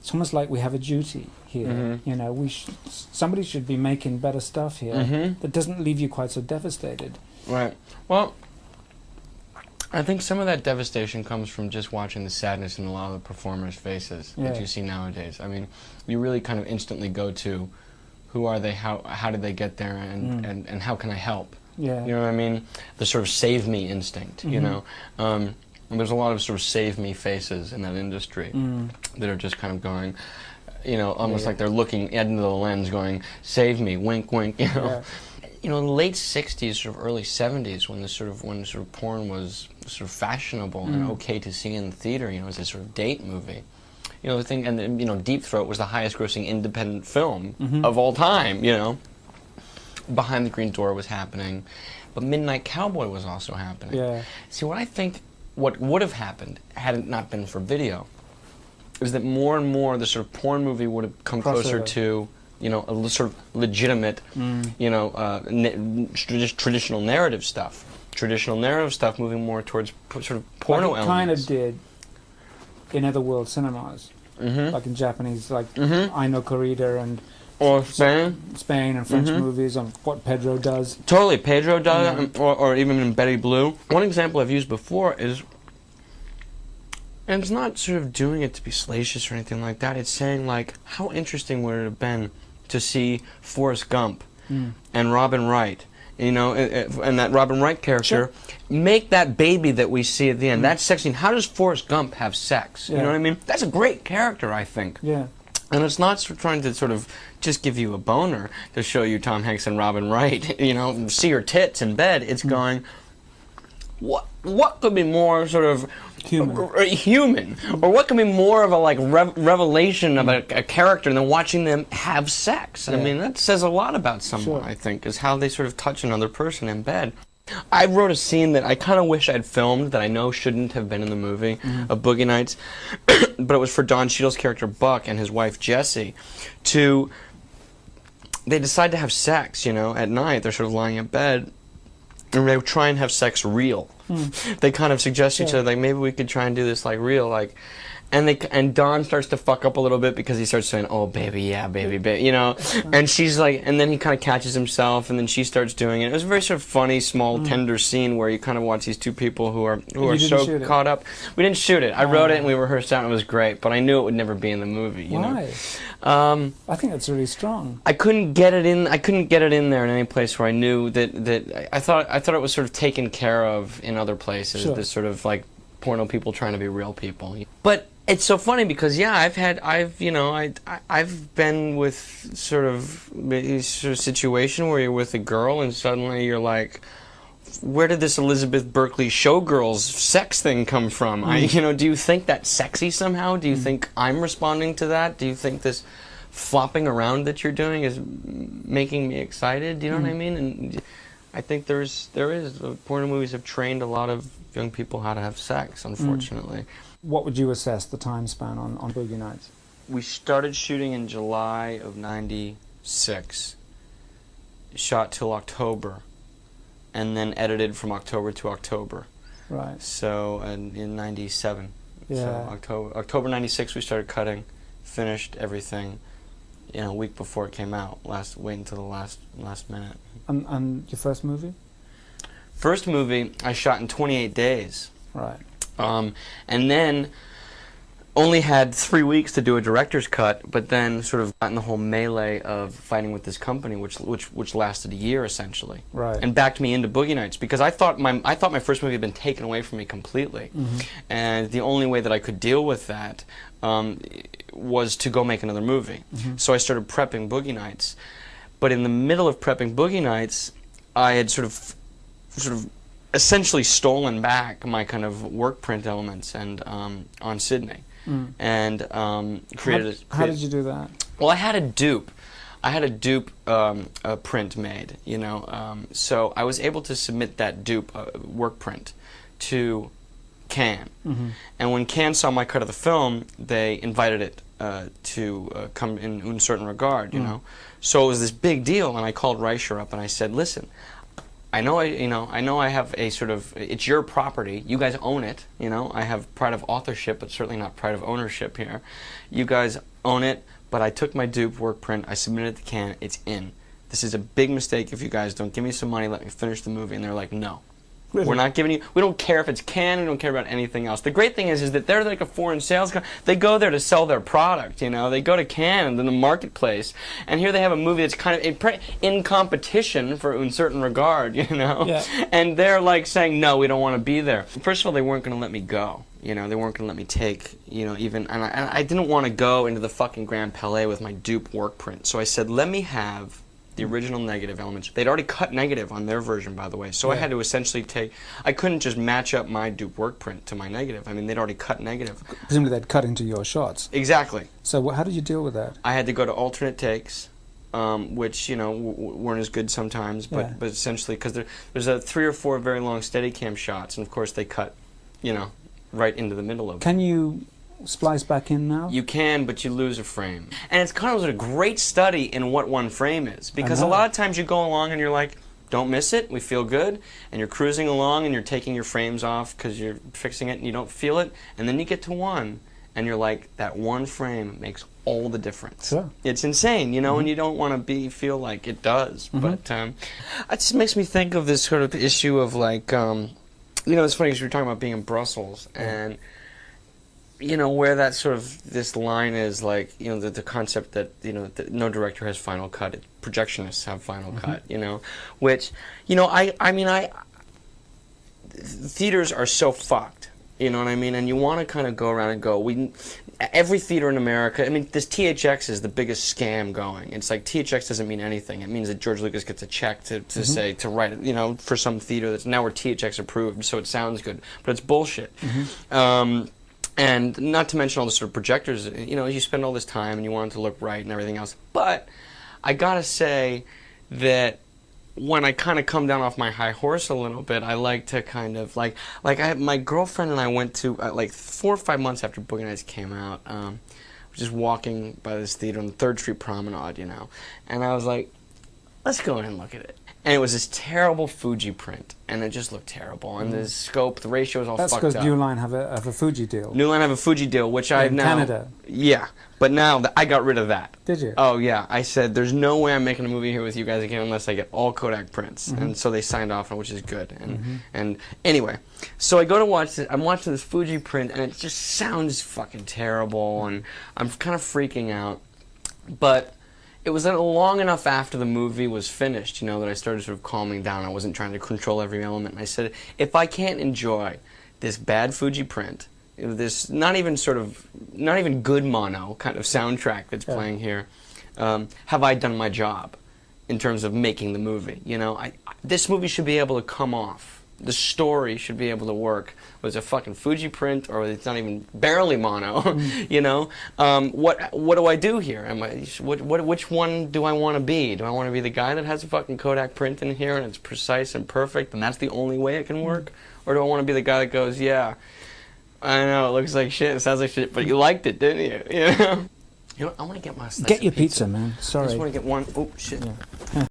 it's almost like we have a duty here. You know, somebody should be making better stuff here that doesn't leave you quite so devastated. Right. Well, I think some of that devastation comes from just watching the sadness in a lot of the performers' faces that you see nowadays. I mean, you really kind of instantly go to, who are they, how did they get there, and how can I help? Yeah. You know what I mean? The sort of save me instinct, you know? And there's a lot of sort of save me faces in that industry that are just kind of going, you know, almost like they're looking into the lens going, save me, wink, wink, you know? Yeah. You know, in the late 60s, sort of early 70s, when sort of porn was sort of fashionable and okay to see in the theater, you know, as a sort of date movie. You know, the thing, and then, you know, Deep Throat was the highest grossing independent film of all time, you know. Behind the Green Door was happening, but Midnight Cowboy was also happening. Yeah. See, what I think, what would have happened had it not been for video, is that more and more the sort of porn movie would have come closer to, you know, a sort of legitimate, you know, traditional narrative stuff. Traditional narrative stuff moving more towards sort of porno elements. It kind of did in other world cinemas, like in Japanese, like Aino Corrida and or Spain and French movies on what Pedro does. Totally, Pedro does, or even in Betty Blue. One example I've used before is, and it's not sort of doing it to be salacious or anything like that, it's saying like, how interesting would it have been to see Forrest Gump and Robin Wright, you know, and that Robin Wright character, make that baby that we see at the end, that sex scene. How does Forrest Gump have sex? You know what I mean? That's a great character, I think. Yeah. And it's not trying to sort of just give you a boner to show you Tom Hanks and Robin Wright, you know, see her tits in bed. It's going, what could be more sort of human, or what could be more of a like revelation of a character than watching them have sex? I mean, that says a lot about someone, I think, is how they sort of touch another person in bed. I wrote a scene that I kind of wish I'd filmed that I know shouldn't have been in the movie of Boogie Nights, but it was for Don Cheadle's character Buck and his wife Jessie. They decide to have sex, you know, at night. They're sort of lying in bed, and they try and have sex real. They kind of suggest to each other, like, maybe we could try and do this, like, real, like, and Don starts to fuck up a little bit because he starts saying, oh, baby, yeah, baby, you know, and she's like, and then he kind of catches himself, and then she starts doing it. It was a very sort of funny, small, tender scene where you kind of watch these two people who are so caught up. We didn't shoot it. I wrote it, and we rehearsed it, and it was great, but I knew it would never be in the movie, you know. Why? I think that's really strong. I couldn't get it in. I couldn't get it in there in any place where I knew that I thought it was sort of taken care of in other places. This sort of like porno people trying to be real people. But it's so funny because I've been with sort of a situation where you're with a girl and suddenly you're like, where did this Elizabeth Berkley Showgirls sex thing come from? Do you think that's sexy somehow? Do you think I'm responding to that? Do you think this flopping around that you're doing is making me excited? Do you know what I mean? And I think there is porno movies have trained a lot of young people how to have sex, unfortunately. What would you assess the time span on Boogie Nights? We started shooting in July of '96, shot till October, and then edited from October to October. Right. So in '97. Yeah. So October '96 we started cutting, finished everything, a week before it came out. Wait until the last minute. And your first movie? First movie I shot in 28 days. Right. And then only had 3 weeks to do a director's cut, but then sort of got in the whole melee of fighting with this company, which lasted a year essentially, right? And backed me into Boogie Nights because I thought my first movie had been taken away from me completely, and the only way that I could deal with that was to go make another movie. So I started prepping Boogie Nights, but in the middle of prepping Boogie Nights, I had sort of essentially stolen back my kind of work print elements and on Sydney. And created. How did you do that? Well, I had a dupe. Print made, so I was able to submit that dupe work print to Cannes. And when Cannes saw my cut of the film, they invited it to come in a certain regard, So it was this big deal, and I called Reicher up and I said, listen, I know I have a sort of, it's your property. You guys own it, I have pride of authorship, but certainly not pride of ownership here. You guys own it, but I took my dupe work print, I submitted it to Cannes, it's in. This is a big mistake if you guys don't give me some money, let me finish the movie. And they're like, no. Really? We're not giving you, we don't care if it's Cannes, we don't care about anything else. The great thing is that they're like a foreign sales company. They go there to sell their product, They go to Cannes in the marketplace, and here they have a movie that's kind of in competition for a certain regard, Yeah. And they're like saying, no, we don't want to be there. First of all, they weren't going to let me go. They weren't going to let me take, even, and I didn't want to go into the fucking Grand Palais with my dupe work print. So I said, let me have the original negative elements. They'd already cut negative on their version, by the way, so I had to essentially I couldn't just match up my dupe work print to my negative. I mean, they'd already cut negative. Presumably they'd cut into your shots. Exactly. So how did you deal with that? I had to go to alternate takes, which, weren't as good sometimes, but essentially, because there's 3 or 4 very long Steadicam shots, and of course they cut, right into the middle of it. Can you splice back in now? You can, but you lose a frame. And it's kind of a great study in what one frame is, because a lot of times you go along and you're like, don't miss it, we feel good, and you're cruising along and you're taking your frames off because you're fixing it and you don't feel it, and then you get to one and you're like, that one frame makes all the difference. Sure. It's insane, and you don't want to feel like it does. But it just makes me think of this sort of issue of like, it's funny because we were talking about being in Brussels, and where that sort of, this line is like, the concept that, that no director has final cut, projectionists have final cut, which, theaters are so fucked, you know what I mean, and you want to kind of go around and go, every theater in America, this THX is the biggest scam going. It's like, THX doesn't mean anything. It means that George Lucas gets a check to say, to write it, for some theater that's, now we're THX approved, so it sounds good, but it's bullshit. And not to mention all the sort of projectors, you spend all this time and you want it to look right and everything else. But I gotta say that when I kind of come down off my high horse a little bit, I like to kind of, my girlfriend and I went to, 4 or 5 months after Boogie Nights came out, just walking by this theater on the 3rd Street Promenade, and I was like, let's go in and look at it. And it was this terrible Fuji print, and it just looked terrible. And the scope, the ratio was all fucked up. That's because New Line have a Fuji deal. New Line have a Fuji deal, which I now... Canada. Yeah, but now I got rid of that. Did you? Oh, yeah. I said, there's no way I'm making a movie here with you guys again unless I get all Kodak prints. And so they signed off on it, which is good. And anyway, so I go to watch it. I'm watching this Fuji print, and it just sounds fucking terrible, and I'm kind of freaking out. But it was long enough after the movie was finished, that I started sort of calming down. I wasn't trying to control every element. And I said, if I can't enjoy this bad Fuji print, this not even good mono kind of soundtrack that's playing here, have I done my job in terms of making the movie? This movie should be able to come off. The story should be able to work. Was it a fucking Fuji print, or it's not even barely mono? What do I do here? Which one do I want to be? Do I want to be the guy that has a fucking Kodak print in here and it's precise and perfect, and that's the only way it can work? Or do I want to be the guy that goes, yeah, I know it looks like shit, it sounds like shit, but you liked it, didn't you? I want to get my get your pizza, man. Sorry. I just want to get one. Oh shit. Yeah.